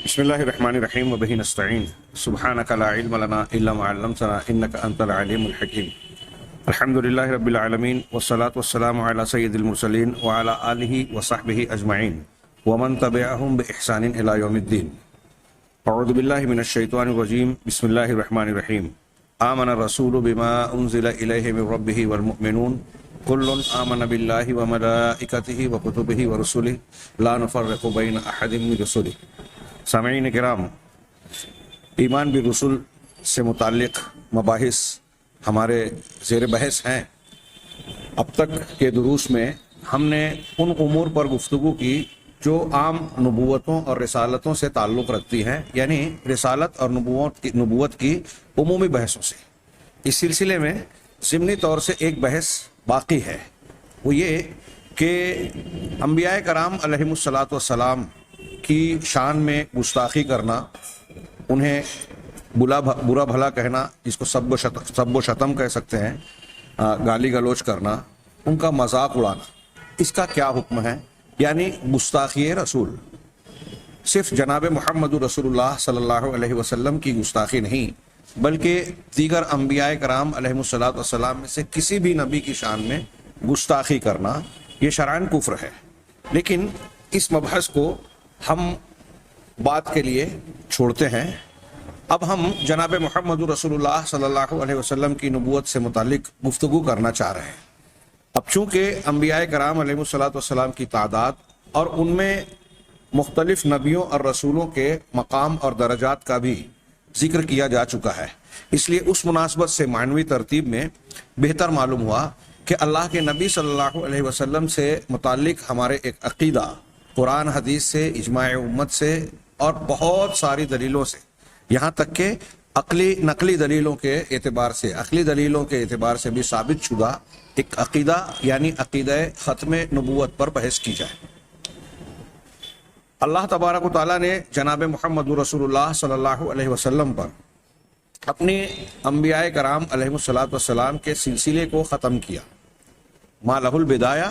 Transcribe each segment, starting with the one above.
بسم اللہ الرحمن الرحیم وبہ نستعین سبحانک لا علم لنا الا ما علمتنا انک انت العلیم الحکیم الحمد للہ رب العالمین والصلاة والسلام علی سید المرسلین وعلی آلہ وصحبہ اجمعین ومن تبعہم بإحسان الی یوم الدین. اعوذ باللہ من الشیطان الرجیم. بسم اللہ الرحمن الرحیم. آمن الرسول بما انزل الیہ من ربہ والمؤمنون کل آمن باللہ وملائکتہ وکتبہ ورسلہ لا نفرق بین احد من رسلہ. سامعین کرام، ایمان بالرسل سے متعلق مباحث ہمارے زیر بحث ہیں. اب تک کے دروس میں ہم نے ان امور پر گفتگو کی جو عام نبوتوں اور رسالتوں سے تعلق رکھتی ہیں، یعنی رسالت اور نبوت کی عمومی بحثوں سے. اس سلسلے میں ضمنی طور سے ایک بحث باقی ہے، وہ یہ کہ انبیاء کرام علیہم الصلاۃ والسلام کی شان میں گستاخی کرنا، انہیں برا بھلا کہنا، جس کو سب و شتم کہہ سکتے ہیں، گالی گلوچ کرنا، ان کا مذاق اڑانا، اس کا کیا حکم ہے؟ یعنی گستاخی رسول. صرف جناب محمد رسول اللہ صلی اللہ علیہ وسلم کی گستاخی نہیں، بلکہ دیگر انبیاء کرام علیہم الصلاۃ والسلام میں سے کسی بھی نبی کی شان میں گستاخی کرنا یہ شرعاً کفر ہے. لیکن اس مبحث کو ہم بات کے لیے چھوڑتے ہیں. اب ہم جناب محمد رسول اللہ صلی اللہ علیہ وسلم کی نبوت سے متعلق گفتگو کرنا چاہ رہے ہیں. اب چونکہ انبیاء کرام علیہ الصلاۃ والسلام کی تعداد اور ان میں مختلف نبیوں اور رسولوں کے مقام اور درجات کا بھی ذکر کیا جا چکا ہے، اس لیے اس مناسبت سے معنوی ترتیب میں بہتر معلوم ہوا کہ اللہ کے نبی صلی اللہ علیہ وسلم سے متعلق ہمارے ایک عقیدہ قرآن حدیث سے، اجماع امت سے اور بہت ساری دلیلوں سے، یہاں تک کہ نقلی دلیلوں کے اعتبار سے، عقلی دلیلوں کے اعتبار سے بھی ثابت شدہ ایک عقیدہ، یعنی عقیدہ ختم نبوت پر بحث کی جائے. اللہ تبارک و تعالیٰ نے جناب محمد رسول اللہ صلی اللہ علیہ وسلم پر اپنے انبیاء کرام علیہ الصلاۃ والسلام کے سلسلے کو ختم کیا. ما لہ البدایہ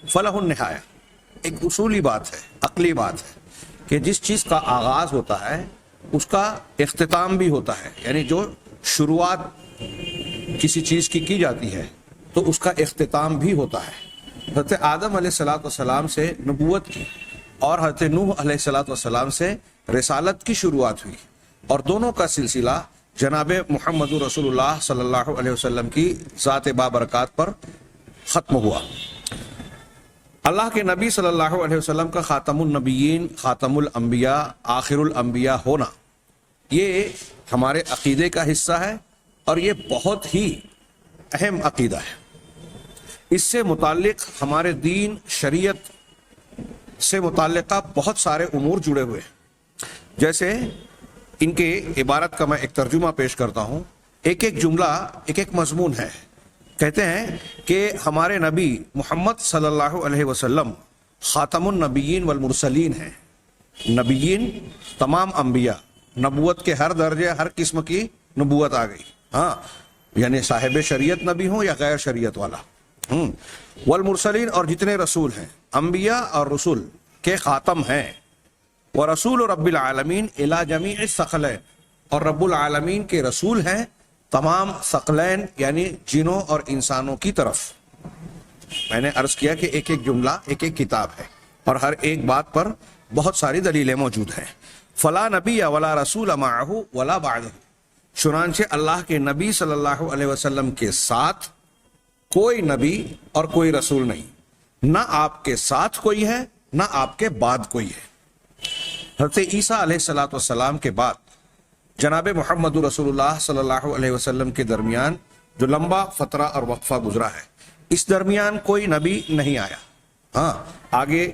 فلہ النہایہ. ایک اصولی بات ہے، عقلی بات ہے کہ جس چیز کا آغاز ہوتا ہے اس کا اختتام بھی ہوتا ہے. یعنی جو شروعات کسی چیز کی جاتی ہے تو اس کا اختتام بھی ہوتا ہے. حضرت آدم علیہ الصلاۃ والسلام سے نبوت کی اور حضرت نوح علیہ الصلاۃ والسلام سے رسالت کی شروعات ہوئی، اور دونوں کا سلسلہ جناب محمد رسول اللہ صلی اللہ علیہ وسلم کی ذات بابرکات پر ختم ہوا. اللہ کے نبی صلی اللہ علیہ وسلم کا خاتم النبیین، خاتم الانبیاء، آخر الانبیاء ہونا یہ ہمارے عقیدے کا حصہ ہے، اور یہ بہت ہی اہم عقیدہ ہے. اس سے متعلق ہمارے دین، شریعت سے متعلقہ بہت سارے امور جڑے ہوئے ہیں. جیسے ان کے عبارت کا میں ایک ترجمہ پیش کرتا ہوں. ایک ایک جملہ ایک ایک مضمون ہے. کہتے ہیں کہ ہمارے نبی محمد صلی اللہ علیہ وسلم خاتم النبیین والمرسلین ہیں. نبیین تمام انبیاء، نبوت کے ہر درجے، ہر قسم کی نبوت آ گئی، ہاں، یعنی صاحب شریعت نبی ہوں یا غیر شریعت والا. والمرسلین، اور جتنے رسول ہیں، انبیاء اور رسول کے خاتم ہیں. ورسول رب العالمین الی جمیع الثقلین، اور رب العالمین کے رسول ہیں تمام ثقلین یعنی جنوں اور انسانوں کی طرف. میں نے عرض کیا کہ ایک ایک جملہ ایک ایک کتاب ہے، اور ہر ایک بات پر بہت ساری دلیلیں موجود ہیں. فلا نبی ولا رسول معہ ولا بعدہ. چنانچہ اللہ کے نبی صلی اللہ علیہ وسلم کے ساتھ کوئی نبی اور کوئی رسول نہیں، نہ آپ کے ساتھ کوئی ہے نہ آپ کے بعد کوئی ہے. حضرت عیسیٰ علیہ الصلاۃ والسلام کے بعد جناب محمد رسول اللہ صلی اللہ علیہ وسلم کے درمیان جو لمبا فترہ اور وقفہ گزرا ہے، اس درمیان کوئی نبی نہیں آیا. ہاں، آگے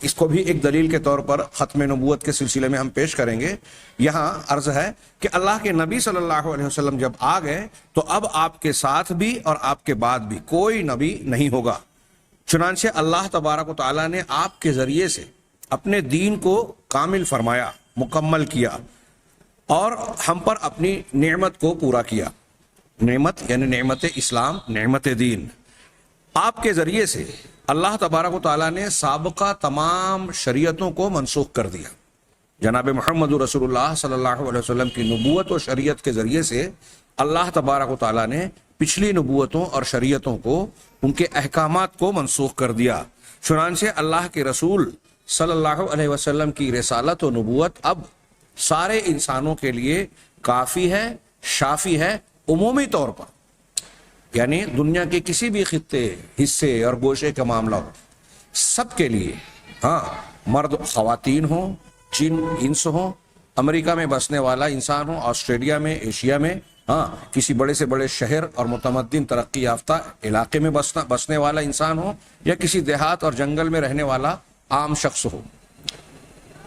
اس کو بھی ایک دلیل کے طور پر ختم نبوت کے سلسلے میں ہم پیش کریں گے. یہاں عرض ہے کہ اللہ کے نبی صلی اللہ علیہ وسلم جب آ گئے تو اب آپ کے ساتھ بھی اور آپ کے بعد بھی کوئی نبی نہیں ہوگا. چنانچہ اللہ تبارک و تعالیٰ نے آپ کے ذریعے سے اپنے دین کو کامل فرمایا، مکمل کیا، اور ہم پر اپنی نعمت کو پورا کیا. نعمت یعنی نعمت اسلام، نعمت دین. آپ کے ذریعے سے اللہ تبارک و تعالیٰ نے سابقہ تمام شریعتوں کو منسوخ کر دیا. جناب محمد رسول اللہ صلی اللہ علیہ وسلم کی نبوت و شریعت کے ذریعے سے اللہ تبارک و تعالیٰ نے پچھلی نبوتوں اور شریعتوں کو، ان کے احکامات کو منسوخ کر دیا۔ چنانچہ اللہ کے رسول صلی اللہ علیہ وسلم کی رسالت و نبوت اب سارے انسانوں کے لیے کافی ہے، شافی ہے، عمومی طور پر، یعنی دنیا کے کسی بھی خطے، حصے اور گوشے کا معاملہ ہو، سب کے لیے، ہاں، مرد خواتین ہوں، جن انس ہوں، امریکہ میں بسنے والا انسان ہو، آسٹریلیا میں، ایشیا میں، ہاں، کسی بڑے سے بڑے شہر اور متمدن ترقی یافتہ علاقے میں بسنے والا انسان ہو، یا کسی دیہات اور جنگل میں رہنے والا عام شخص ہو،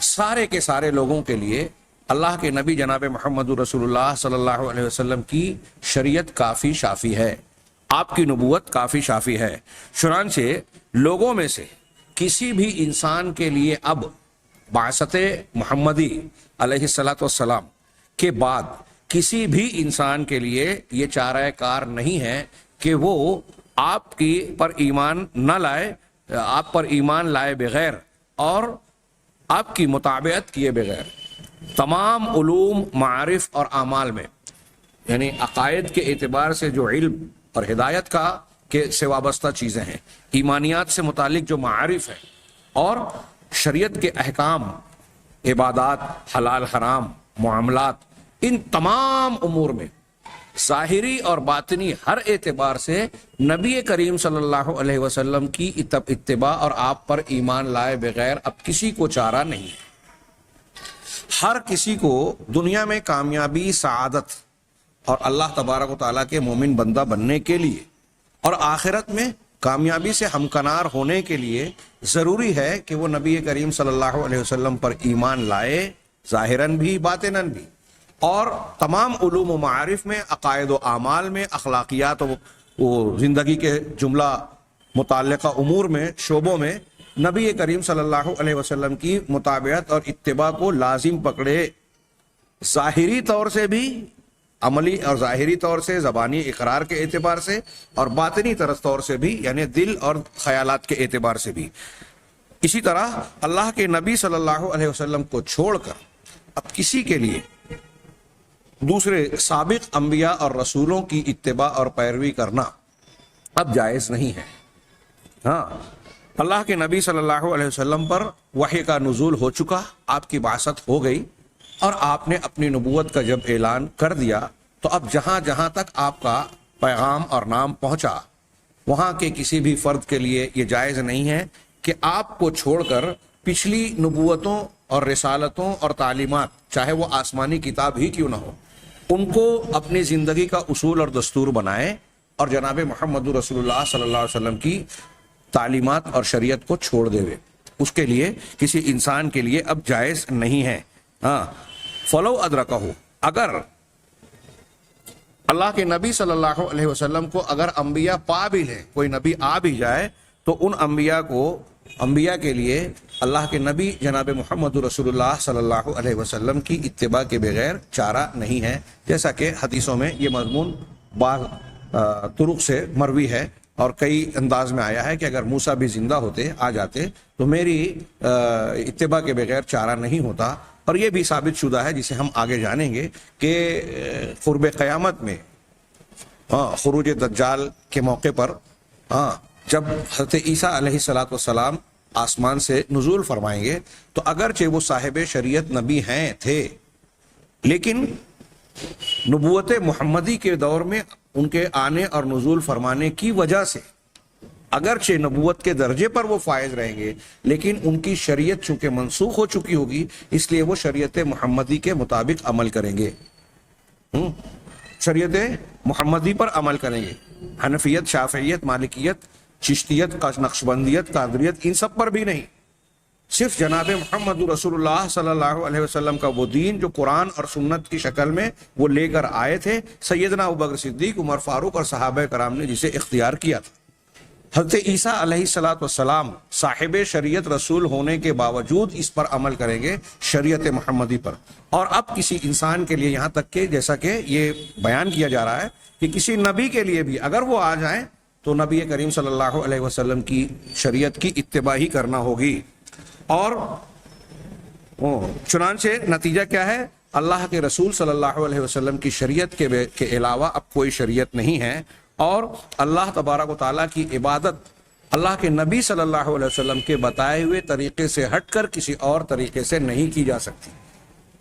سارے کے سارے لوگوں کے لیے اللہ کے نبی جناب محمد رسول اللہ صلی اللہ علیہ وسلم کی شریعت کافی شافی ہے، آپ کی نبوت کافی شافی ہے۔ چنانچہ لوگوں میں سے کسی بھی انسان کے لیے اب بعثت محمدی علیہ الصلاۃ والسلام کے بعد کسی بھی انسان کے لیے یہ چارہ کار نہیں ہے کہ وہ آپ کی پر ایمان نہ لائے، آپ پر ایمان لائے بغیر اور آپ کی مطابعت کیے بغیر تمام علوم، معارف اور اعمال میں، یعنی عقائد کے اعتبار سے جو علم اور ہدایت کا کے سے وابستہ چیزیں ہیں، ایمانیات سے متعلق جو معارف ہیں، اور شریعت کے احکام، عبادات، حلال حرام، معاملات، ان تمام امور میں ظاہری اور باطنی ہر اعتبار سے نبی کریم صلی اللہ علیہ وسلم کی اتباع اور آپ پر ایمان لائے بغیر اب کسی کو چارہ نہیں ہے۔ ہر کسی کو دنیا میں کامیابی، سعادت اور اللہ تبارک و تعالیٰ کے مومن بندہ بننے کے لیے، اور آخرت میں کامیابی سے ہمکنار ہونے کے لیے ضروری ہے کہ وہ نبی کریم صلی اللہ علیہ وسلم پر ایمان لائے، ظاہراً بھی باطناً بھی، اور تمام علوم و معارف میں، عقائد و اعمال میں، اخلاقیات و زندگی کے جملہ متعلقہ امور میں، شعبوں میں نبی کریم صلی اللہ علیہ وسلم کی مطابعت اور اتباع کو لازم پکڑے، ظاہری طور سے بھی، عملی اور ظاہری طور سے، زبانی اقرار کے اعتبار سے، اور باطنی طور سے بھی، یعنی دل اور خیالات کے اعتبار سے بھی۔ اسی طرح اللہ کے نبی صلی اللہ علیہ وسلم کو چھوڑ کر اب کسی کے لیے دوسرے سابق انبیاء اور رسولوں کی اتباع اور پیروی کرنا اب جائز نہیں ہے۔ ہاں، اللہ کے نبی صلی اللہ علیہ وسلم پر وحی کا نزول ہو چکا، آپ کی بعثت ہو گئی، اور آپ نے اپنی نبوت کا جب اعلان کر دیا تو اب جہاں جہاں تک آپ کا پیغام اور نام پہنچا، وہاں کے کسی بھی فرد کے لیے یہ جائز نہیں ہے کہ آپ کو چھوڑ کر پچھلی نبوتوں اور رسالتوں اور تعلیمات، چاہے وہ آسمانی کتاب ہی کیوں نہ ہو، ان کو اپنی زندگی کا اصول اور دستور بنائے، اور جناب محمد رسول اللہ صلی اللہ علیہ وسلم کی تعلیمات اور شریعت کو چھوڑ دے۔ اس کے لیے کسی انسان کے لیے اب جائز نہیں ہے۔ ہاں، فلو ادرکہ، اگر اللہ کے نبی صلی اللہ علیہ وسلم کو اگر انبیاء پا بھی لیں، کوئی نبی آ بھی جائے، تو ان انبیاء کے لیے اللہ کے نبی جناب محمد رسول اللہ صلی اللہ علیہ وسلم کی اتباع کے بغیر چارہ نہیں ہے، جیسا کہ حدیثوں میں یہ مضمون بعض طرق سے مروی ہے، اور کئی انداز میں آیا ہے کہ اگر موسیٰ بھی زندہ ہوتے، آ جاتے، تو میری اتباع کے بغیر چارہ نہیں ہوتا۔ اور یہ بھی ثابت شدہ ہے، جسے ہم آگے جانیں گے، کہ قرب قیامت میں، خروج دجال کے موقع پر، جب حضرت عیسیٰ علیہ السلام آسمان سے نزول فرمائیں گے، تو اگرچہ وہ صاحب شریعت نبی تھے، لیکن نبوت محمدی کے دور میں ان کے آنے اور نزول فرمانے کی وجہ سے اگرچہ نبوت کے درجے پر وہ فائز رہیں گے، لیکن ان کی شریعت چونکہ منسوخ ہو چکی ہوگی، اس لیے وہ شریعت محمدی کے مطابق عمل کریں گے، شریعت محمدی پر عمل کریں گے۔ حنفیت، شافعیت، مالکیت، چشتیت، نقشبندیت، قادریت، ان سب پر بھی نہیں، صرف جناب محمد رسول اللہ صلی اللہ علیہ وسلم کا وہ دین جو قرآن اور سنت کی شکل میں وہ لے کر آئے تھے، سیدنا ابوبکر صدیق، عمر فاروق اور صحابہ کرام نے جسے اختیار کیا تھا۔ حضرت عیسیٰ علیہ السلام صاحب شریعت رسول ہونے کے باوجود اس پر عمل کریں گے، شریعت محمدی پر۔ اور اب کسی انسان کے لیے، یہاں تک کہ جیسا کہ یہ بیان کیا جا رہا ہے کہ کسی نبی کے لیے بھی اگر وہ آ جائیں تو نبی کریم صلی اللہ علیہ وسلم کی شریعت کی اتباع ہی کرنا ہوگی۔ اور چنانچہ نتیجہ کیا ہے؟ اللہ کے رسول صلی اللہ علیہ وسلم کی شریعت کے علاوہ اب کوئی شریعت نہیں ہے، اور اللہ تبارک و تعالیٰ کی عبادت اللہ کے نبی صلی اللہ علیہ وسلم کے بتائے ہوئے طریقے سے ہٹ کر کسی اور طریقے سے نہیں کی جا سکتی۔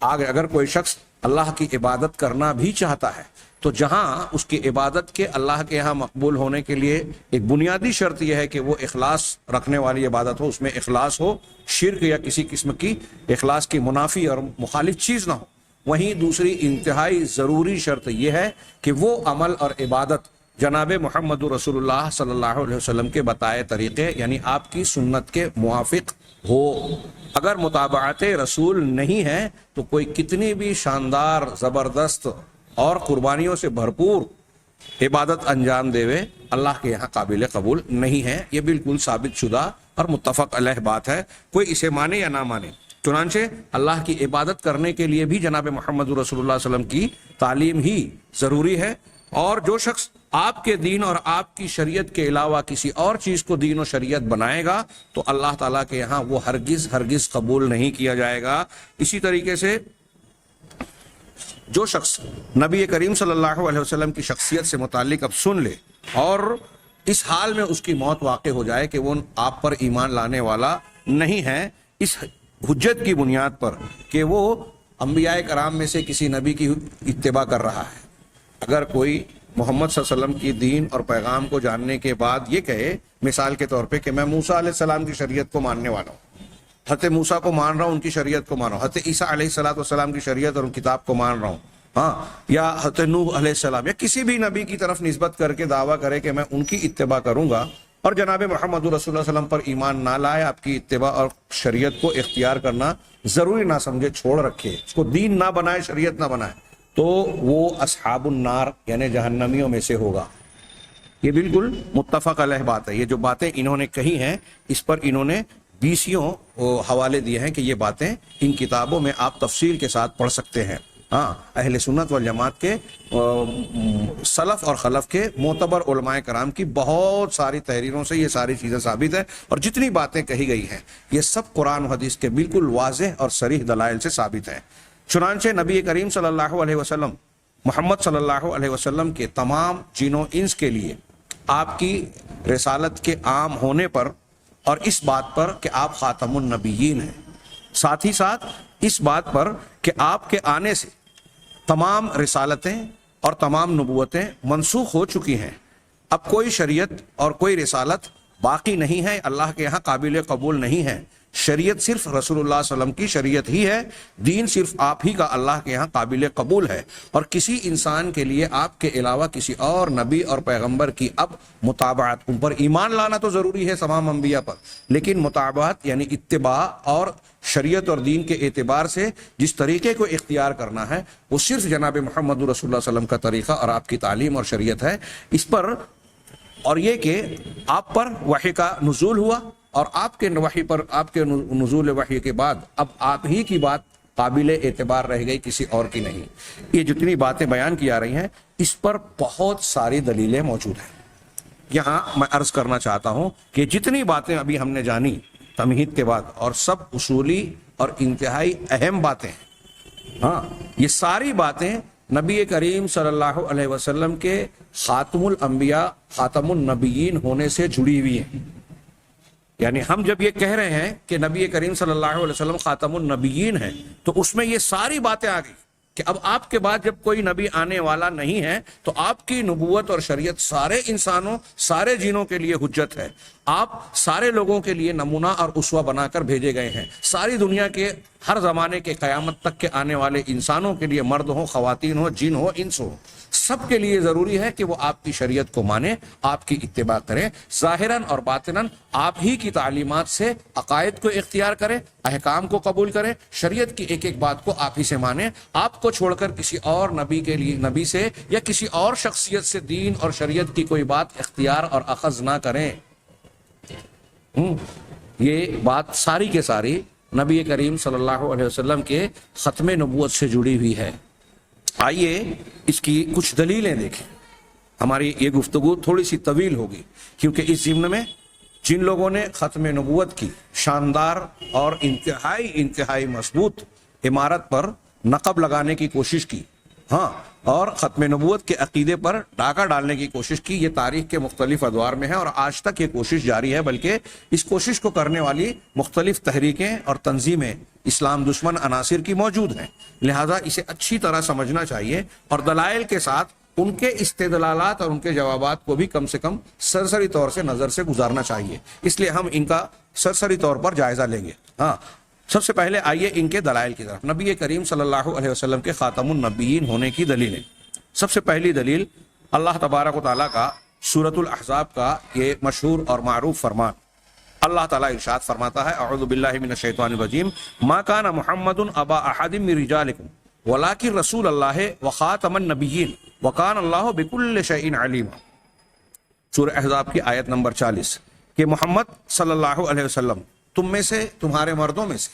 آگے اگر کوئی شخص اللہ کی عبادت کرنا بھی چاہتا ہے تو جہاں اس کی عبادت کے اللہ کے یہاں مقبول ہونے کے لیے ایک بنیادی شرط یہ ہے کہ وہ اخلاص رکھنے والی عبادت ہو، اس میں اخلاص ہو، شرک یا کسی قسم کی اخلاص کی منافی اور مخالف چیز نہ ہو، وہیں دوسری انتہائی ضروری شرط یہ ہے کہ وہ عمل اور عبادت جناب محمد رسول اللہ صلی اللہ علیہ وسلم کے بتائے طریقے یعنی آپ کی سنت کے موافق ہو۔ اگر متابعت رسول نہیں ہے تو کوئی کتنی بھی شاندار، زبردست اور قربانیوں سے بھرپور عبادت انجام دے اللہ کے یہاں قابل قبول نہیں ہے۔ یہ بالکل ثابت شدہ اور متفق علیہ بات ہے، کوئی اسے مانے یا نہ مانے۔ چنانچہ اللہ کی عبادت کرنے کے لیے بھی جناب محمد رسول اللہ صلی اللہ علیہ وسلم کی تعلیم ہی ضروری ہے، اور جو شخص آپ کے دین اور آپ کی شریعت کے علاوہ کسی اور چیز کو دین و شریعت بنائے گا تو اللہ تعالیٰ کے یہاں وہ ہرگز قبول نہیں کیا جائے گا۔ اسی طریقے سے جو شخص نبی کریم صلی اللہ علیہ وسلم کی شخصیت سے متعلق اب سن لے اور اس حال میں اس کی موت واقع ہو جائے کہ وہ آپ پر ایمان لانے والا نہیں ہے، اس حجت کی بنیاد پر کہ وہ انبیاء کرام میں سے کسی نبی کی اتباع کر رہا ہے، اگر کوئی محمد صلی اللہ علیہ وسلم کی دین اور پیغام کو جاننے کے بعد یہ کہے مثال کے طور پہ کہ میں موسیٰ علیہ السلام کی شریعت کو ماننے والا ہوں، حضرت موسیٰ کو مان رہا ہوں، ان کی شریعت کو مان رہا ہوں، حضرت عیسیٰ علیہ السلام کی شریعت اور ان کتاب کو مان رہا ہوں، ہاں، یا حضرت نوح علیہ السلام یا کسی بھی نبی کی طرف نسبت کر کے دعویٰ کرے کہ میں ان کی اتباع کروں گا، اور جناب محمد رسول اللہ صلی اللہ علیہ وسلم پر ایمان نہ لائے، آپ کی اتباع اور شریعت کو اختیار کرنا ضروری نہ سمجھے، چھوڑ رکھے، اس کو دین نہ بنائے، شریعت نہ بنائے، تو وہ اصحاب النار یعنی جہنمیوں میں سے ہوگا۔ یہ بالکل متفق علیہ بات ہے۔ یہ جو باتیں انہوں نے کہی ہیں اس پر انہوں نے 20 حوالے دیے ہیں کہ یہ باتیں ان کتابوں میں آپ تفصیل کے ساتھ پڑھ سکتے ہیں۔ ہاں، اہل سنت والجماعت کے سلف اور خلف کے معتبر علماء کرام کی بہت ساری تحریروں سے یہ ساری چیزیں ثابت ہیں، اور جتنی باتیں کہی گئی ہیں یہ سب قرآن و حدیث کے بالکل واضح اور صریح دلائل سے ثابت ہیں۔ چنانچہ نبی کریم صلی اللہ علیہ وسلم محمد صلی اللہ علیہ وسلم کے تمام جن و انس کے لیے آپ کی رسالت کے عام ہونے پر اور اس بات پر کہ آپ خاتم النبیین ہیں، ساتھ ہی ساتھ اس بات پر کہ آپ کے آنے سے تمام رسالتیں اور تمام نبوتیں منسوخ ہو چکی ہیں، اب کوئی شریعت اور کوئی رسالت باقی نہیں ہے، اللہ کے یہاں قابل قبول نہیں ہے، شریعت صرف رسول اللہ صلی اللہ علیہ وسلم کی شریعت ہی ہے، دین صرف آپ ہی کا اللہ کے یہاں قابل قبول ہے، اور کسی انسان کے لیے آپ کے علاوہ کسی اور نبی اور پیغمبر کی اب متابعت، ان پر ایمان لانا تو ضروری ہے تمام انبیاء پر، لیکن متابعت یعنی اتباع اور شریعت اور دین کے اعتبار سے جس طریقے کو اختیار کرنا ہے وہ صرف جناب محمد رسول اللہ صلی اللہ علیہ وسلم کا طریقہ اور آپ کی تعلیم اور شریعت ہے اس پر، اور یہ کہ آپ پر وحی کا نزول ہوا اور آپ کے وحی پر، آپ کے نزول وحی کے بعد اب آپ ہی کی بات قابل اعتبار رہ گئی، کسی اور کی نہیں۔ یہ جتنی باتیں بیان کی جا رہی ہیں اس پر بہت ساری دلیلیں موجود ہیں۔ یہاں میں عرض کرنا چاہتا ہوں کہ جتنی باتیں ابھی ہم نے جانی تمہید کے بعد، اور سب اصولی اور انتہائی اہم باتیں ہیں، ہاں، یہ ساری باتیں نبی کریم صلی اللہ علیہ وسلم کے خاتم الانبیاء خاتم النبیین ہونے سے جڑی ہوئی ہیں۔ یعنی ہم جب یہ کہہ رہے ہیں کہ نبی کریم صلی اللہ علیہ وسلم خاتم النبیین ہیں تو اس میں یہ ساری باتیں آ گئی کہ اب آپ کے بعد جب کوئی نبی آنے والا نہیں ہے تو آپ کی نبوت اور شریعت سارے انسانوں، سارے جینوں کے لیے حجت ہے، آپ سارے لوگوں کے لیے نمونہ اور اسوہ بنا کر بھیجے گئے ہیں، ساری دنیا کے ہر زمانے کے قیامت تک کے آنے والے انسانوں کے لیے، مرد ہو، خواتین ہو، جن ہو، انس ہو، سب کے لیے ضروری ہے کہ وہ آپ کی شریعت کو مانے، آپ کی اتباع کریں، ظاہراً اور باطناً آپ ہی کی تعلیمات سے عقائد کو اختیار کریں، احکام کو قبول کریں، شریعت کی ایک ایک بات کو آپ ہی سے مانیں، آپ کو چھوڑ کر کسی اور نبی کے لیے، نبی سے یا کسی اور شخصیت سے دین اور شریعت کی کوئی بات اختیار اور اخذ نہ کریں۔ یہ بات ساری کے ساری نبی کریم صلی اللہ علیہ وسلم کے ختم نبوت سے جڑی ہوئی ہے۔ آئیے اس کی کچھ دلیلیں دیکھیں۔ ہماری یہ گفتگو تھوڑی سی طویل ہوگی کیونکہ اس ضمن میں جن لوگوں نے ختم نبوت کی شاندار اور انتہائی مضبوط عمارت پر نقب لگانے کی کوشش کی، ہاں، اور ختم نبوت کے عقیدے پر ڈاکہ ڈالنے کی کوشش کی، یہ تاریخ کے مختلف ادوار میں ہے اور آج تک یہ کوشش جاری ہے، بلکہ اس کوشش کو کرنے والی مختلف تحریکیں اور تنظیمیں اسلام دشمن عناصر کی موجود ہیں، لہذا اسے اچھی طرح سمجھنا چاہیے اور دلائل کے ساتھ ان کے استدلالات اور ان کے جوابات کو بھی کم سے کم سرسری طور سے نظر سے گزارنا چاہیے۔ اس لیے ہم ان کا سرسری طور پر جائزہ لیں گے۔ ہاں، سب سے پہلے آئیے ان کے دلائل کی طرف۔ نبی کریم صلی اللہ علیہ وسلم کے خاتم النبیین ہونے کی دلیلیں۔ سب سے پہلی دلیل اللہ تبارک و تعالیٰ کا سورۃ الاحزاب کا یہ مشہور اور معروف فرمان۔ اللہ تعالیٰ ارشاد فرماتا ہے، اعوذ باللہ من الشیطان الرجیم، ما کان محمد ابا احد من رجالکم ولکن رسول اللہ وخاتم النبیین وکان اللہ بکل شیء علیما۔ سورہ احزاب کی آیت نمبر 40 کہ محمد صلی اللہ علیہ وسلم تم میں سے، تمہارے مردوں میں سے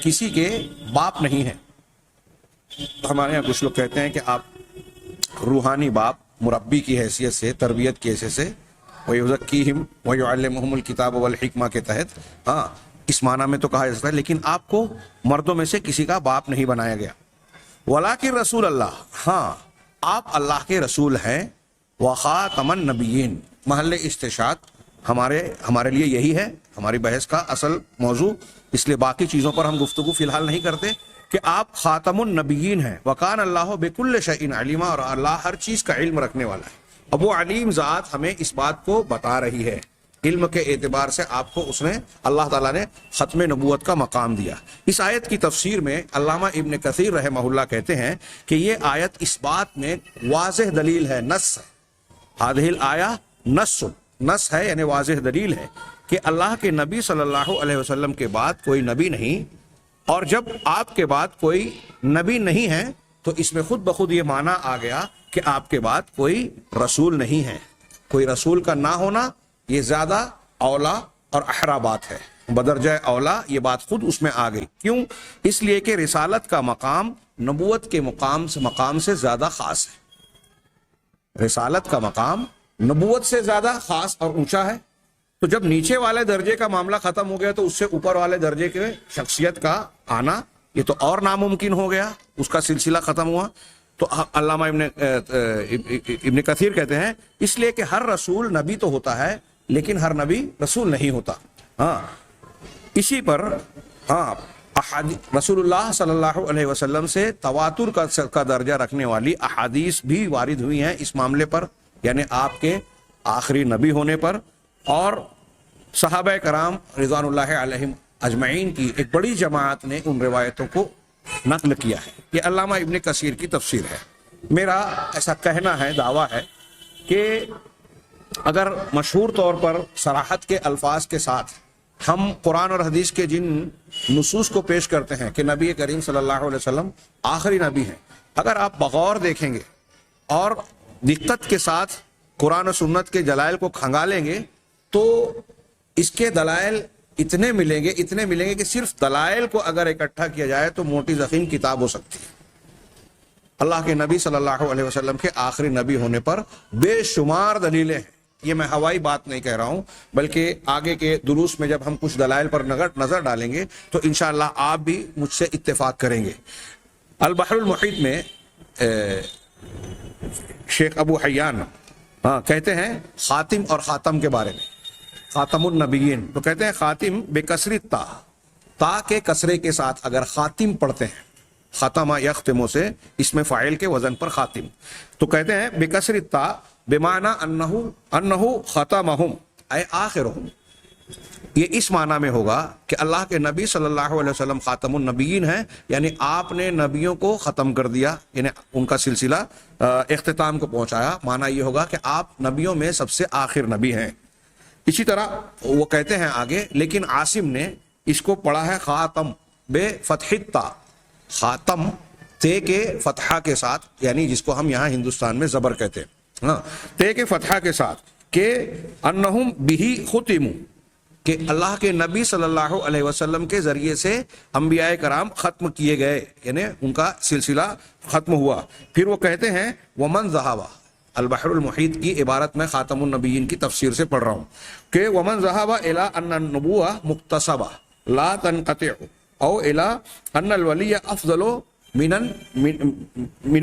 کسی کے باپ نہیں ہیں۔ ہمارے یہاں کچھ لوگ کہتے ہیں کہ آپ روحانی باپ، مربی کی حیثیت سے، تربیت کی حیثیت سے، وَيُزَكِّيهِمْ وَيُعَلِّمُهُمُ الْكِتَابَ وَالْحِكْمَةَ کے تحت، ہاں، اس معنی میں تو کہا جاتا ہے، لیکن آپ کو مردوں میں سے کسی کا باپ نہیں بنایا گیا۔ وَلَٰكِن رسول اللہ، ہاں، آپ اللہ کے رسول ہیں، وَخَاتَمَ النَّبِيِّينَ، محل استشہاد ہمارے لیے یہی ہے ہماری بحث کا اصل موضوع، اس لیے باقی چیزوں پر ہم گفتگو فی الحال نہیں کرتے، کہ آپ خاتم النبیین ہیں، وکان اللہ بکل شیء علیما، اور اللہ ہر چیز کا علم رکھنے والا ہے۔ اب وہ علیم ذات ہمیں اس بات کو بتا رہی ہے، علم کے اعتبار سے آپ کو اس نے، اللہ تعالیٰ نے ختم نبوت کا مقام دیا۔ اس آیت کی تفسیر میں علامہ ابن کثیر رحمہ اللہ کہتے ہیں کہ یہ آیت اس بات میں واضح دلیل ہے، نص ہے، ہذہ الآیہ نص ہے، یعنی واضح دلیل ہے کہ اللہ کے نبی صلی اللہ علیہ وسلم کے بعد کوئی نبی نہیں، اور جب آپ کے بعد کوئی نبی نہیں ہے تو اس میں خود بخود یہ معنی آ گیا کہ آپ کے بعد کوئی رسول نہیں ہے۔ کوئی رسول کا نہ ہونا یہ زیادہ اولا اور احرا بات ہے، بدرجہ اولا یہ بات خود اس میں آ گئی۔ کیوں؟ اس لیے کہ رسالت کا مقام نبوت کے مقام سے زیادہ خاص ہے۔ رسالت کا مقام نبوت سے زیادہ خاص اور اونچا ہے، تو جب نیچے والے درجے کا معاملہ ختم ہو گیا تو اس سے اوپر والے درجے کے شخصیت کا آنا یہ تو اور ناممکن ہو گیا، اس کا سلسلہ ختم ہوا۔ تو علامہ ابن کثیر کہتے ہیں اس لیے کہ ہر رسول نبی تو ہوتا ہے لیکن ہر نبی رسول نہیں ہوتا۔ ہاں، اسی پر ہاں رسول اللہ صلی اللہ علیہ وسلم سے تواتر کا درجہ رکھنے والی احادیث بھی وارد ہوئی ہیں اس معاملے پر، یعنی آپ کے آخری نبی ہونے پر، اور صحابہ کرام رضوان اللہ علیہم اجمعین کی ایک بڑی جماعت نے ان روایتوں کو نقل کیا ہے۔ یہ علامہ ابن کثیر کی تفسیر ہے۔ میرا ایسا کہنا ہے، دعویٰ ہے کہ اگر مشہور طور پر صراحت کے الفاظ کے ساتھ ہم قرآن اور حدیث کے جن نصوص کو پیش کرتے ہیں کہ نبی کریم صلی اللہ علیہ وسلم آخری نبی ہیں، اگر آپ بغور دیکھیں گے اور دقت کے ساتھ قرآن و سنت کے دلائل کو کھنگالیں گے تو اس کے دلائل اتنے ملیں گے کہ صرف دلائل کو اگر اکٹھا کیا جائے تو موٹی ضخیم کتاب ہو سکتی ہے۔ اللہ کے نبی صلی اللہ علیہ وسلم کے آخری نبی ہونے پر بے شمار دلیلیں ہیں۔ یہ میں ہوائی بات نہیں کہہ رہا ہوں، بلکہ آگے کے دروس میں جب ہم کچھ دلائل پر نظر ڈالیں گے تو انشاءاللہ آپ بھی مجھ سے اتفاق کریں گے۔ البحر المحیط میں شیخ ابو حیان کہتے ہیں خاتم اور خاتم کے بارے میں، خاتم النبیین، تو کہتے ہیں خاتم بے کسری تا کے کسرے کے ساتھ اگر خاتم پڑھتے ہیں، ختم یختموں سے اس میں فاعل کے وزن پر خاتم، تو کہتے ہیں بے کسری تا بمعنی انہو ختمہم اے آخرہم، یہ اس معنی میں ہوگا کہ اللہ کے نبی صلی اللہ علیہ وسلم خاتم النبیین ہیں، یعنی آپ نے نبیوں کو ختم کر دیا، یعنی ان کا سلسلہ اختتام کو پہنچایا۔ معنی یہ ہوگا کہ آپ نبیوں میں سب سے آخر نبی ہیں۔ اسی طرح وہ کہتے ہیں آگے، لیکن عاصم نے اس کو پڑھا ہے خاتم بے فتح تا، خاتم تے کے فتحہ کے ساتھ، یعنی جس کو ہم یہاں ہندوستان میں زبر کہتے ہیں، ہاں، تے کے فتحہ کے ساتھ، کہ انہم بہی ختموا، کہ اللہ کے نبی صلی اللہ علیہ وسلم کے ذریعے سے انبیاء کرام ختم کیے گئے، یعنی ان کا سلسلہ ختم ہوا۔ پھر وہ کہتے ہیں ومن ذہب، البحر المحیط کی عبارت میں خاتم النبیین کی تفسیر سے پڑھ رہا ہوں کہ ومن ذهب الى ان النبوہ مکتسبہ لا تنقطع او الى ان الولی افضل من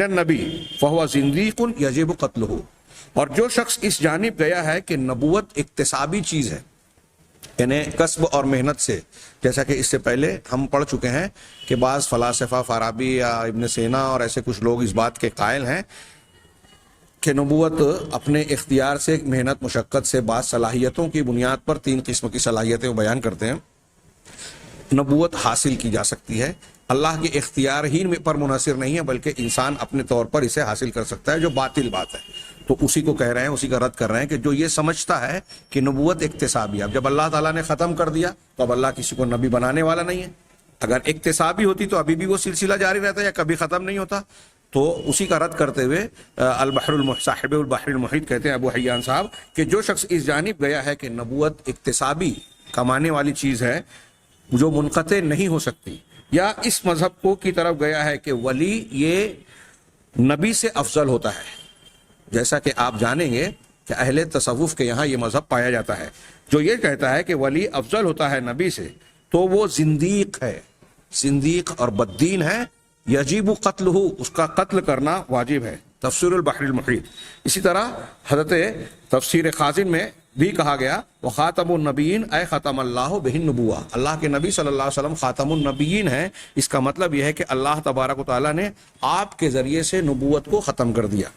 النبی فهو زندیق یجب قتلہ. اور جو شخص اس جانب گیا ہے کہ نبوت اکتسابی چیز ہے، یعنی کسب اور محنت سے، جیسا کہ اس سے پہلے ہم پڑھ چکے ہیں کہ بعض فلاسفہ فارابی یا ابن سینا اور ایسے کچھ لوگ اس بات کے قائل ہیں کہ نبوت اپنے اختیار سے، محنت مشقت سے، بعض صلاحیتوں کی بنیاد پر 3 قسم کی صلاحیتیں وہ بیان کرتے ہیں، نبوت حاصل کی جا سکتی ہے. اللہ کے اختیار ہی پر منحصر نہیں ہے بلکہ انسان اپنے طور پر اسے حاصل کر سکتا ہے، جو باطل بات ہے. تو اسی کو کہہ رہے ہیں، اسی کا رد کر رہے ہیں کہ جو یہ سمجھتا ہے کہ نبوت اکتسابی، اب جب اللہ تعالیٰ نے ختم کر دیا تو اب اللہ کسی کو نبی بنانے والا نہیں ہے. اگر اکتسابی ہوتی تو ابھی بھی وہ سلسلہ جاری رہتا یا کبھی ختم نہیں ہوتا. تو اسی کا رد کرتے ہوئے صاحب البحر المحیط کہتے ہیں ابو حیان صاحب کہ جو شخص اس جانب گیا ہے کہ نبوت اکتسابی کمانے والی چیز ہے جو منقطع نہیں ہو سکتی، یا اس مذہب کو کی طرف گیا ہے کہ ولی یہ نبی سے افضل ہوتا ہے، جیسا کہ آپ جانیں گے کہ اہل تصوف کے یہاں یہ مذہب پایا جاتا ہے، جو یہ کہتا ہے کہ ولی افضل ہوتا ہے نبی سے تو وہ زندیق ہے، زندیق اور بددین ہے، یجب قتلہ، اس کا قتل کرنا واجب ہے. تفسیر البحر المحیط. اسی طرح حضرت تفسیر خازن میں بھی کہا گیا وخاتم النبیین اے ختم اللہ بہ النبوہ، اللہ کے نبی صلی اللہ علیہ وسلم خاتم النبیین ہیں. اس کا مطلب یہ ہے کہ اللہ تبارک و تعالیٰ نے آپ کے ذریعے سے نبوت کو ختم کر دیا.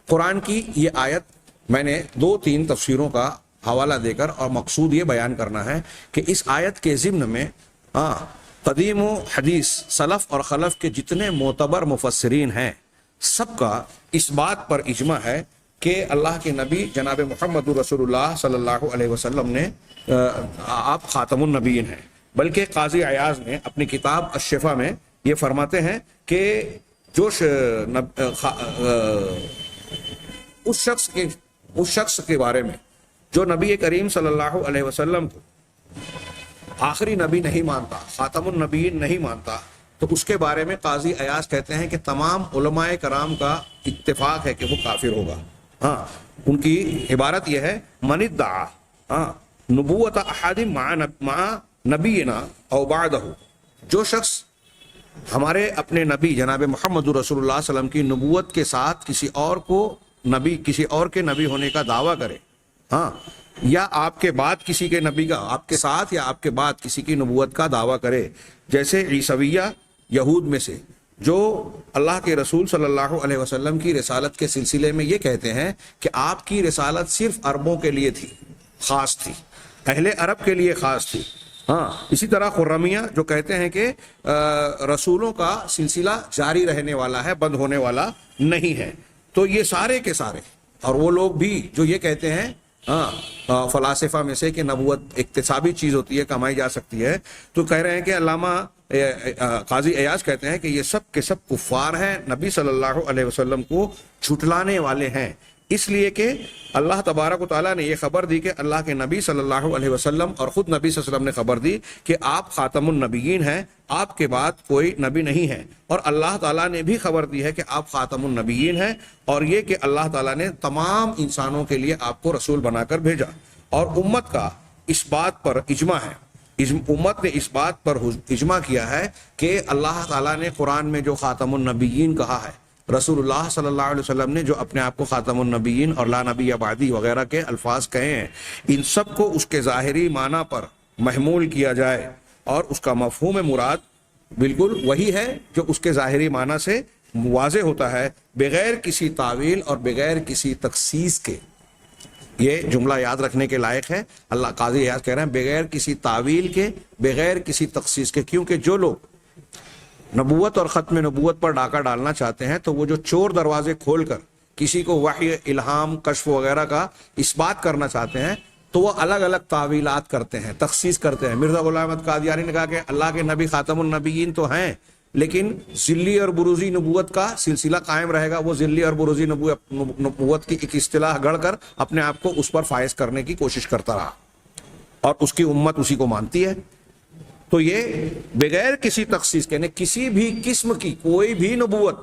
قرآن کی یہ آیت میں نے 2-3 تفسیروں کا حوالہ دے کر اور مقصود یہ بیان کرنا ہے کہ اس آیت کے ضمن میں قدیم و حدیث، سلف اور خلف کے جتنے معتبر مفسرین ہیں سب کا اس بات پر اجماع ہے کہ اللہ کے نبی جناب محمد رسول اللہ صلی اللہ علیہ وسلم نے آپ خاتم النبیین ہیں. بلکہ قاضی عیاض نے اپنی کتاب الشفا میں یہ فرماتے ہیں کہ جو اس شخص کے بارے میں جو نبی کریم صلی اللہ علیہ وسلم کو آخری نبی نہیں مانتا، خاتم النبیین نہیں مانتا، تو اس کے بارے میں قاضی عیاض کہتے ہیں کہ تمام علماء کرام کا اتفاق ہے کہ وہ کافر ہوگا. ان کی عبارت یہ ہے من ادعا نبوت احد مع نبینا او بعدہ، جو شخص ہمارے اپنے نبی جناب محمد رسول اللہ صلی اللہ علیہ وسلم کی نبوت کے ساتھ کسی اور کے نبی ہونے کا دعویٰ کرے، یا آپ کے بعد کسی کے نبی کا، آپ کے ساتھ یا آپ کے بعد کسی کی نبوت کا دعویٰ کرے، جیسے عیسویہ یہود میں سے جو اللہ کے رسول صلی اللہ علیہ وسلم کی رسالت کے سلسلے میں یہ کہتے ہیں کہ آپ کی رسالت صرف عربوں کے لیے تھی، خاص تھی، اہل عرب کے لیے خاص تھی. اسی طرح خرمیہ جو کہتے ہیں کہ رسولوں کا سلسلہ جاری رہنے والا ہے، بند ہونے والا نہیں ہے. تو یہ سارے کے سارے، اور وہ لوگ بھی جو یہ کہتے ہیں فلاسفہ میں سے کہ نبوت اکتسابی چیز ہوتی ہے، کمائی جا سکتی ہے، تو کہہ رہے ہیں کہ علامہ قاضی عیاض کہتے ہیں کہ یہ سب کے سب کفار ہیں، نبی صلی اللہ علیہ وسلم کو جھٹلانے والے ہیں. اس لیے کہ اللہ تبارک و تعالیٰ نے یہ خبر دی کہ اللہ کے نبی صلی اللہ علیہ وسلم اور خود نبی صلی اللہ علیہ وسلم نے خبر دی کہ آپ خاتم النبیین ہیں، آپ کے بعد کوئی نبی نہیں ہے. اور اللہ تعالیٰ نے بھی خبر دی ہے کہ آپ خاتم النبیین ہیں، اور یہ کہ اللہ تعالیٰ نے تمام انسانوں کے لیے آپ کو رسول بنا کر بھیجا. اور امت کا اس بات پر اجماع ہے، امت نے اس بات پر اجماع کیا ہے کہ اللہ تعالیٰ نے قرآن میں جو خاتم النبیین کہا ہے، رسول اللہ صلی اللہ علیہ وسلم نے جو اپنے آپ کو خاتم النبیین اور لا نبی بعدی وغیرہ کے الفاظ کہے ہیں، ان سب کو اس کے ظاہری معنی پر محمول کیا جائے، اور اس کا مفہوم مراد بالکل وہی ہے جو اس کے ظاہری معنی سے واضح ہوتا ہے، بغیر کسی تعویل اور بغیر کسی تخصیص کے. یہ جملہ یاد رکھنے کے لائق ہے. اللہ قاضی عیاض کہہ رہے ہیں بغیر کسی تعویل کے، بغیر کسی تخصیص کے، کیونکہ جو لوگ نبوت اور ختم نبوت پر ڈاکہ ڈالنا چاہتے ہیں تو وہ جو چور دروازے کھول کر کسی کو وحی، الہام، کشف وغیرہ کا اس بات کرنا چاہتے ہیں تو وہ الگ الگ تعویلات کرتے ہیں، تخصیص کرتے ہیں. مرزا غلام احمد قادیانی نے کہا کہ اللہ کے نبی خاتم النبیین تو ہیں، لیکن ذلی اور بروزی نبوت کا سلسلہ قائم رہے گا. وہ ذلی اور بروزی نبوت کی ایک اصطلاح گڑھ کر اپنے آپ کو اس پر فائز کرنے کی کوشش کرتا رہا، اور اس کی امت اسی کو مانتی ہے. تو یہ بغیر کسی تخصیص کے، کسی بھی قسم کی کوئی بھی نبوت،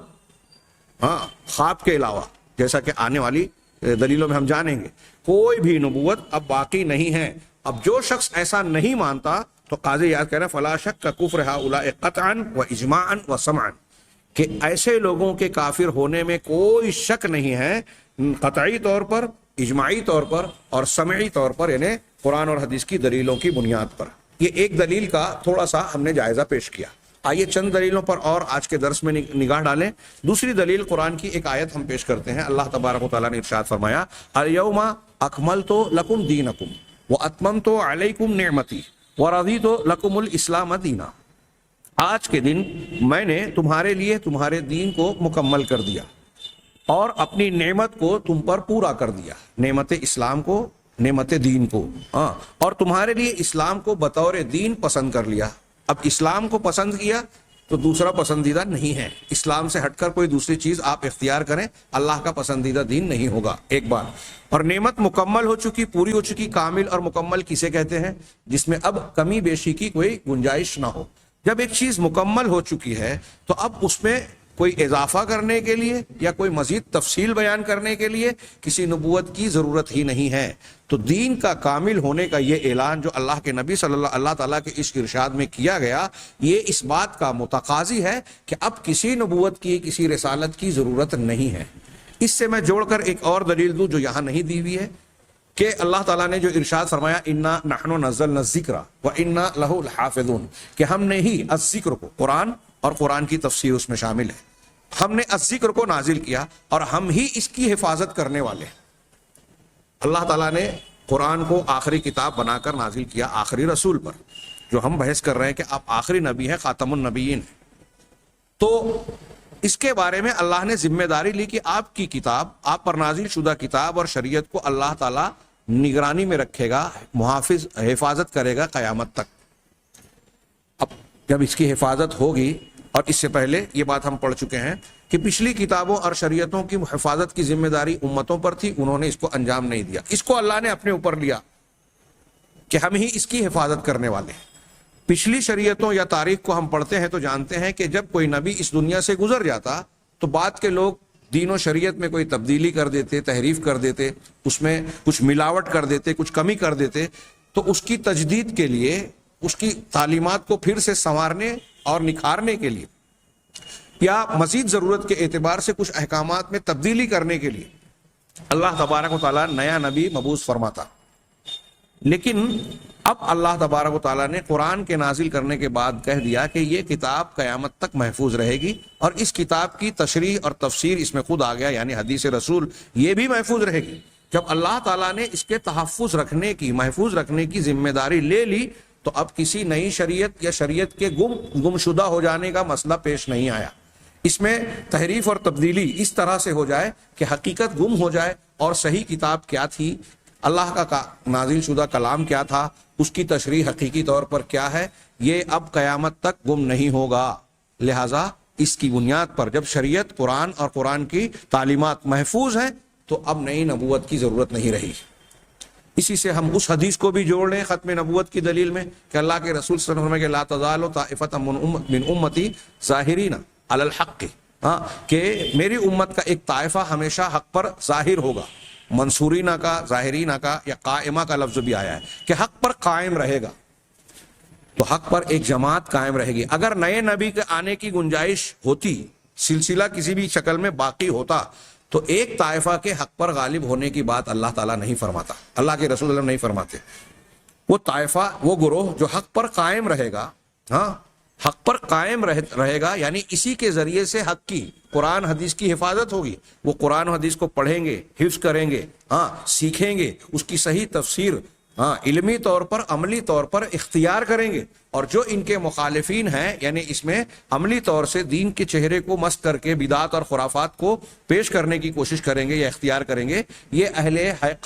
خواب کے علاوہ جیسا کہ آنے والی دلیلوں میں ہم جانیں گے. کوئی بھی نبوت اب باقی نہیں ہے. اب جو شخص ایسا نہیں مانتا تو قاضی یاد کہہ رہے ہیں فلا شک کا کفر ہؤلاء قطعا و اجماعا و سمعا، کہ ایسے لوگوں کے کافر ہونے میں کوئی شک نہیں ہے، قطعی طور پر، اجماعی طور پر اور سمعی طور پر، یعنی قرآن اور حدیث کی دلیلوں کی بنیاد پر. یہ ایک دلیل کا تھوڑا سا ہم نے جائزہ پیش کیا. آئیے چند دلیلوں پر اور آج کے درس میں نگاہ ڈالیں. دوسری دلیل قرآن کی ایک آیت ہم پیش کرتے ہیں. اللہ تبارک و تعالیٰ نے ارشاد فرمایا الیوم اکملت لکم دینکم واتممت علیکم نعمتی ورضیت لکم الاسلام دینا. آج کے دن میں نے تمہارے لیے تمہارے دین کو مکمل کر دیا اور اپنی نعمت کو تم پر پورا کر دیا، نعمت اسلام کو، نعمت دین کو، اور تمہارے لیے اسلام کو بطور دین پسند کر لیا. اب اسلام کو پسند کیا تو دوسرا پسندیدہ نہیں ہے. اسلام سے ہٹ کر کوئی دوسری چیز آپ اختیار کریں، اللہ کا پسندیدہ دین نہیں ہوگا. ایک بار. اور نعمت مکمل ہو چکی، پوری ہو چکی. کامل اور مکمل کسے کہتے ہیں؟ جس میں اب کمی بیشی کی کوئی گنجائش نہ ہو. جب ایک چیز مکمل ہو چکی ہے تو اب اس میں کوئی اضافہ کرنے کے لیے یا کوئی مزید تفصیل بیان کرنے کے لیے کسی نبوت کی ضرورت ہی نہیں ہے. تو دین کا کامل ہونے کا یہ اعلان جو اللہ کے نبی صلی اللہ تعالیٰ کے اس ارشاد میں کیا گیا، یہ اس بات کا متقاضی ہے کہ اب کسی نبوت کی، کسی رسالت کی ضرورت نہیں ہے. اس سے میں جوڑ کر ایک اور دلیل دوں جو یہاں نہیں دی ہوئی ہے، کہ اللہ تعالیٰ نے جو ارشاد فرمایا انا نحن نزلنا الذکر وانا لہ لحافظون، کہ ہم نے ہی الذکر کو، قرآن اور قرآن کی تفسیر اس میں شامل ہے، ہم نے الذکر کو نازل کیا اور ہم ہی اس کی حفاظت کرنے والے ہیں. اللہ تعالیٰ نے قرآن کو آخری کتاب بنا کر نازل کیا آخری رسول پر، جو ہم بحث کر رہے ہیں کہ آپ آخری نبی ہیں، خاتم النبیین ہیں. تو اس کے بارے میں اللہ نے ذمہ داری لی کہ آپ کی کتاب، آپ پر نازل شدہ کتاب اور شریعت کو اللہ تعالیٰ نگرانی میں رکھے گا، محافظ، حفاظت کرے گا قیامت تک. اب جب اس کی حفاظت ہوگی، اور اس سے پہلے یہ بات ہم پڑھ چکے ہیں کہ پچھلی کتابوں اور شریعتوں کی حفاظت کی ذمہ داری امتوں پر تھی، انہوں نے اس کو انجام نہیں دیا. اس کو اللہ نے اپنے اوپر لیا کہ ہم ہی اس کی حفاظت کرنے والے ہیں. پچھلی شریعتوں یا تاریخ کو ہم پڑھتے ہیں تو جانتے ہیں کہ جب کوئی نبی اس دنیا سے گزر جاتا تو بعد کے لوگ دین و شریعت میں کوئی تبدیلی کر دیتے، تحریف کر دیتے، اس میں کچھ ملاوٹ کر دیتے، کچھ کمی کر دیتے. تو اس کی تجدید کے لیے، اس کی تعلیمات کو پھر سے سنوارنے اور نکھارنے کے لیے یا مزید ضرورت کے اعتبار سے کچھ احکامات میں تبدیلی کرنے کے لیے اللہ تبارک و تعالیٰ نیا نبی مبعوث فرماتا. لیکن اب اللہ تبارک و تعالیٰ نے قرآن کے نازل کرنے کے بعد کہہ دیا کہ یہ کتاب قیامت تک محفوظ رہے گی، اور اس کتاب کی تشریح اور تفسیر اس میں خود آ گیا، یعنی حدیث رسول، یہ بھی محفوظ رہے گی. جب اللہ تعالیٰ نے اس کے تحفظ رکھنے کی، محفوظ رکھنے کی ذمہ داری لے لی تو اب کسی نئی شریعت یا شریعت کے گمشدہ ہو جانے کا مسئلہ پیش نہیں آیا. اس میں تحریف اور تبدیلی اس طرح سے ہو جائے کہ حقیقت گم ہو جائے اور صحیح کتاب کیا تھی، اللہ کا نازل شدہ کلام کیا تھا، اس کی تشریح حقیقی طور پر کیا ہے، یہ اب قیامت تک گم نہیں ہوگا. لہٰذا اس کی بنیاد پر جب شریعت، قرآن اور قرآن کی تعلیمات محفوظ ہیں تو اب نئی نبوت کی ضرورت نہیں رہی. اسی سے ہم اس حدیث کو بھی جوڑ لیں ختم نبوت کی دلیل میں کہ اللہ کے رسول صلی اللہ علیہ وسلم کہ لا تزال طائفۃ من امتی ظاہرین علی الحق، کہ میری امت کا ایک طائفہ ہمیشہ حق پر ظاہر ہوگا. منصورینہ کا، ظاہرینہ کا یا قائمہ کا لفظ بھی آیا ہے کہ حق پر قائم رہے گا. تو حق پر ایک جماعت قائم رہے گی. اگر نئے نبی کے آنے کی گنجائش ہوتی، سلسلہ کسی بھی شکل میں باقی ہوتا، تو ایک طائفہ کے حق پر غالب ہونے کی بات اللہ تعالیٰ نہیں فرماتا، اللہ کے رسول اللہ نہیں فرماتے. وہ طائفہ، وہ گروہ جو حق پر قائم رہے گا، حق پر قائم رہے گا، یعنی اسی کے ذریعے سے حق کی، قرآن حدیث کی حفاظت ہوگی. وہ قرآن حدیث کو پڑھیں گے، حفظ کریں گے، سیکھیں گے، اس کی صحیح تفسیر علمی طور پر، عملی طور پر اختیار کریں گے. اور جو ان کے مخالفین ہیں، یعنی اس میں عملی طور سے دین کے چہرے کو مست کر کے بدعات اور خرافات کو پیش کرنے کی کوشش کریں گے یا اختیار کریں گے، یہ اہل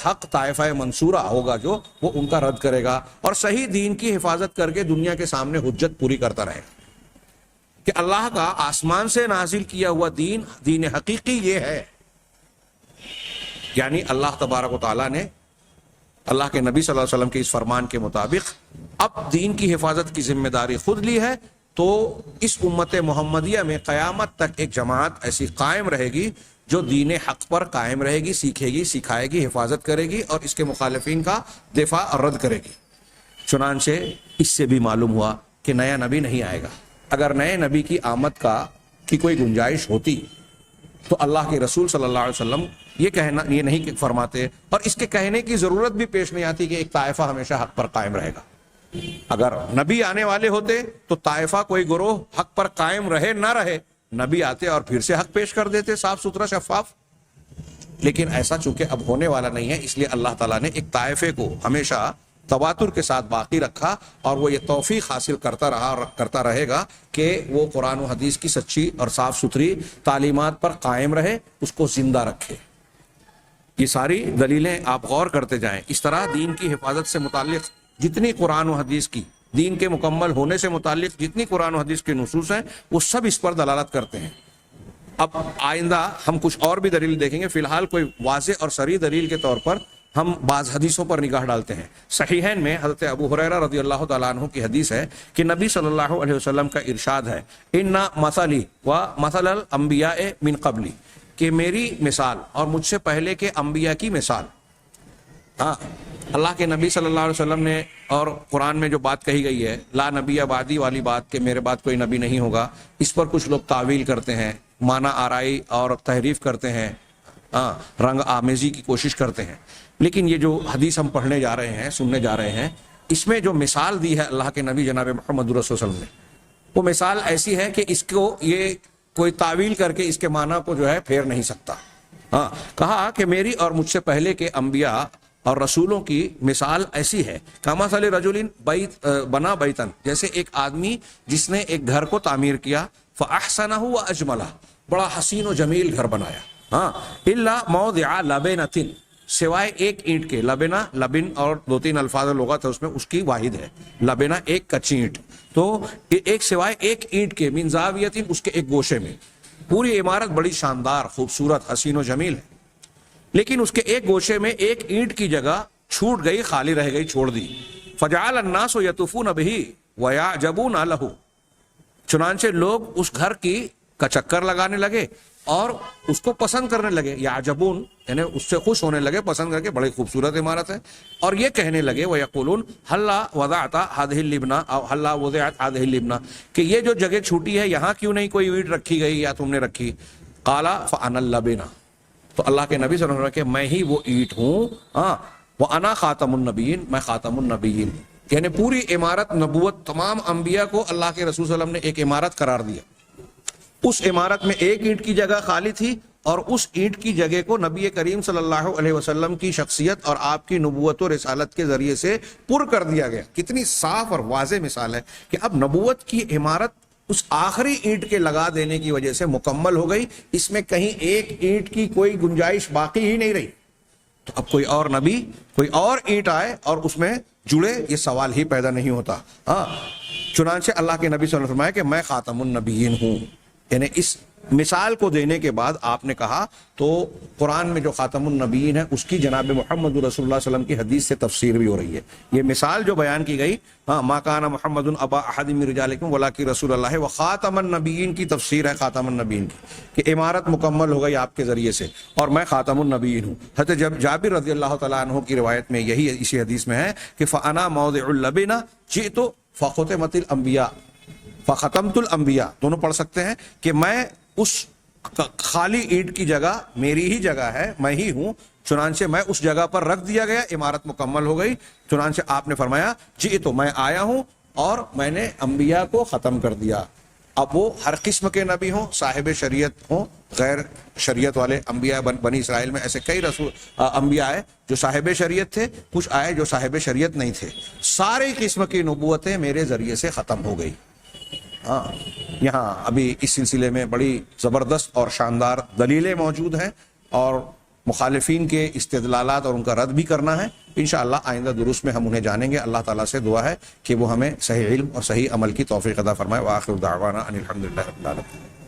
حق طائفہ منصورہ ہوگا جو وہ ان کا رد کرے گا اور صحیح دین کی حفاظت کر کے دنیا کے سامنے حجت پوری کرتا رہے گا کہ اللہ کا آسمان سے نازل کیا ہوا دین، دین حقیقی یہ ہے. یعنی اللہ تبارک و تعالیٰ نے اللہ کے نبی صلی اللہ علیہ وسلم کے اس فرمان کے مطابق اب دین کی حفاظت کی ذمہ داری خود لی ہے. تو اس امت محمدیہ میں قیامت تک ایک جماعت ایسی قائم رہے گی جو دین حق پر قائم رہے گی، سیکھے گی، سکھائے گی، حفاظت کرے گی اور اس کے مخالفین کا دفاع اور رد کرے گی۔ چنانچہ اس سے بھی معلوم ہوا کہ نیا نبی نہیں آئے گا۔ اگر نئے نبی کی آمد کی کوئی گنجائش ہوتی تو اللہ کے رسول صلی اللہ علیہ وسلم یہ نہیں فرماتے، اور اس کے کہنے کی ضرورت بھی پیش نہیں آتی کہ ایک طائفہ ہمیشہ حق پر قائم رہے گا۔ اگر نبی آنے والے ہوتے تو طائفہ، کوئی گروہ حق پر قائم رہے نہ رہے، نبی آتے اور پھر سے حق پیش کر دیتے، صاف ستھرا شفاف۔ لیکن ایسا چونکہ اب ہونے والا نہیں ہے، اس لیے اللہ تعالیٰ نے ایک طائفے کو ہمیشہ تواتر کے ساتھ باقی رکھا، اور وہ یہ توفیق حاصل کرتا رہے گا کہ وہ قرآن و حدیث کی سچی اور صاف ستھری تعلیمات پر قائم رہے، اس کو زندہ رکھے۔ یہ ساری دلیلیں آپ غور کرتے جائیں۔ اس طرح دین کی حفاظت سے متعلق جتنی قرآن و حدیث کی، دین کے مکمل ہونے سے متعلق جتنی قرآن و حدیث کے نصوص ہیں، وہ سب اس پر دلالت کرتے ہیں۔ اب آئندہ ہم کچھ اور بھی دلیل دیکھیں گے، فی الحال کوئی واضح اور صریح دلیل کے طور پر ہم بعض حدیثوں پر نگاہ ڈالتے ہیں۔ صحیحین میں حضرت ابو ہریرہ رضی اللہ تعالیٰ عنہ کی حدیث ہے کہ نبی صلی اللہ علیہ وسلم کا ارشاد ہے، ان مثلی و مثل الانبیاء من قبلی، کہ میری مثال اور مجھ سے پہلے کے انبیاء کی مثال۔ ہاں، اللہ کے نبی صلی اللہ علیہ وسلم نے، اور قرآن میں جو بات کہی گئی ہے لا نبی بعدی والی بات، کہ میرے بعد کوئی نبی نہیں ہوگا، اس پر کچھ لوگ تعویل کرتے ہیں، معنی آرائی اور تحریف کرتے ہیں، رنگ آمیزی کی کوشش کرتے ہیں۔ لیکن یہ جو حدیث ہم پڑھنے جا رہے ہیں، سننے جا رہے ہیں، اس میں جو مثال دی ہے اللہ کے نبی جناب محمد رسول صلی اللہ علیہ وسلم نے، وہ مثال ایسی ہے کہ اس کو یہ کوئی تعویل کر کے اس کے معنی کو جو ہے پھیر نہیں سکتا۔ ہاں، کہا کہ میری اور مجھ سے پہلے کے انبیاء اور رسولوں کی مثال ایسی ہے، کمثل رجل بنا بیتن، جیسے ایک آدمی جس نے ایک گھر کو تعمیر کیا، فاحسنہ واجملہ، بڑا حسین و جمیل گھر بنایا، ہاں، الا موضع لبنۃ، سوائے ایک اینٹ کے، لبنہ، لبن اور دو تین الفاظ لغت ہے اس میں، اس کی واحد ہے لبنہ، ایک کچی اینٹ، تو ایک سوائے ایک اینٹ کے، من زاویۃ، اس کے ایک گوشے میں، پوری عمارت بڑی شاندار، خوبصورت، حسین و جمیل ہے، لیکن اس کے ایک گوشے میں ایک اینٹ کی جگہ چھوٹ گئی، خالی رہ گئی، چھوڑ دی۔ فجعل الناس یطوفون بہ ویعجبون لہ، چنانچہ لوگ اس گھر کا چکر لگانے لگے اور اس کو پسند کرنے لگے، یعجبون یعنی اس سے خوش ہونے لگے، پسند کر کے، بڑی خوبصورت عمارت ہے، اور یہ کہنے لگے ویقولون ھلا وضعت ھذہ اللبنہ او ھلا وضعت ھذہ اللبنہ، کہ یہ جو جگہ چھوٹی ہے یہاں کیوں نہیں کوئی اینٹ رکھی گئی یا تم نے رکھی؟ قال فانا اللبنہ، تو اللہ کے نبی صلی اللہ علیہ وسلم کہ میں ہی وہ اینٹ ہوں، ہاں، وانا خاتم النبیین، میں خاتم النبیین، یعنی پوری عمارت نبوت، تمام انبیاء کو اللہ کے رسول صلی اللہ علیہ وسلم نے ایک عمارت قرار دیا، اس عمارت میں ایک اینٹ کی جگہ خالی تھی، اور اس اینٹ کی جگہ کو نبی کریم صلی اللہ علیہ وسلم کی شخصیت اور آپ کی نبوت و رسالت کے ذریعے سے پر کر دیا گیا۔ کتنی صاف اور واضح مثال ہے کہ اب نبوت کی عمارت اس آخری اینٹ کے لگا دینے کی وجہ سے مکمل ہو گئی، اس میں کہیں ایک اینٹ کی کوئی گنجائش باقی ہی نہیں رہی۔ تو اب کوئی اور نبی، کوئی اور اینٹ آئے اور اس میں جڑے، یہ سوال ہی پیدا نہیں ہوتا۔ ہاں، چنانچہ اللہ کے نبی صلی اللہ علیہ وسلم فرمایا کہ میں خاتم النبیین ہوں، یعنی اس مثال کو دینے کے بعد آپ نے کہا تو قرآن میں جو خاتم النبیین ہے اس کی جناب محمد رسول اللہ صلی اللہ علیہ وسلم کی حدیث سے تفسیر بھی ہو رہی ہے۔ یہ مثال جو بیان کی گئی، ہاں، ما کان محمد ابا احد من رجالکم ولکن رسول اللہ وخاتم النبیین کی تفسیر ہے خاتم النبیین کی، کہ عمارت مکمل ہو گئی آپ کے ذریعے سے اور میں خاتم النبیین ہوں۔ حضرت جابر رضی اللہ تعالیٰ عنہ کی روایت میں یہی اسی حدیث میں ہے کہ فانا موضع اللبنہ جئت فختمت الانبیاء فختمت الانبیاء، دونوں پڑھ سکتے ہیں کہ میں اس خالی اینٹ کی جگہ میری ہی جگہ ہے، میں ہی ہوں، چنانچہ میں اس جگہ پر رکھ دیا گیا، عمارت مکمل ہو گئی۔ چنانچہ آپ نے فرمایا جی تو میں آیا ہوں اور میں نے انبیاء کو ختم کر دیا۔ اب وہ ہر قسم کے نبی ہوں، صاحب شریعت ہوں، غیر شریعت والے انبیاء، بنی اسرائیل میں ایسے کئی انبیاء آئے جو صاحب شریعت تھے، کچھ آئے جو صاحب شریعت نہیں تھے، ساری قسم کی نبوتیں میرے ذریعے سے ختم ہو گئی۔ ہاں، یہاں ابھی اس سلسلے میں بڑی زبردست اور شاندار دلیلیں موجود ہیں، اور مخالفین کے استدلالات اور ان کا رد بھی کرنا ہے۔ انشاءاللہ آئندہ دروس میں ہم انہیں جانیں گے۔ اللہ تعالیٰ سے دعا ہے کہ وہ ہمیں صحیح علم اور صحیح عمل کی توفیق عطا فرمائے۔ وآخر دعوانا ان الحمدللہ رب العالمین۔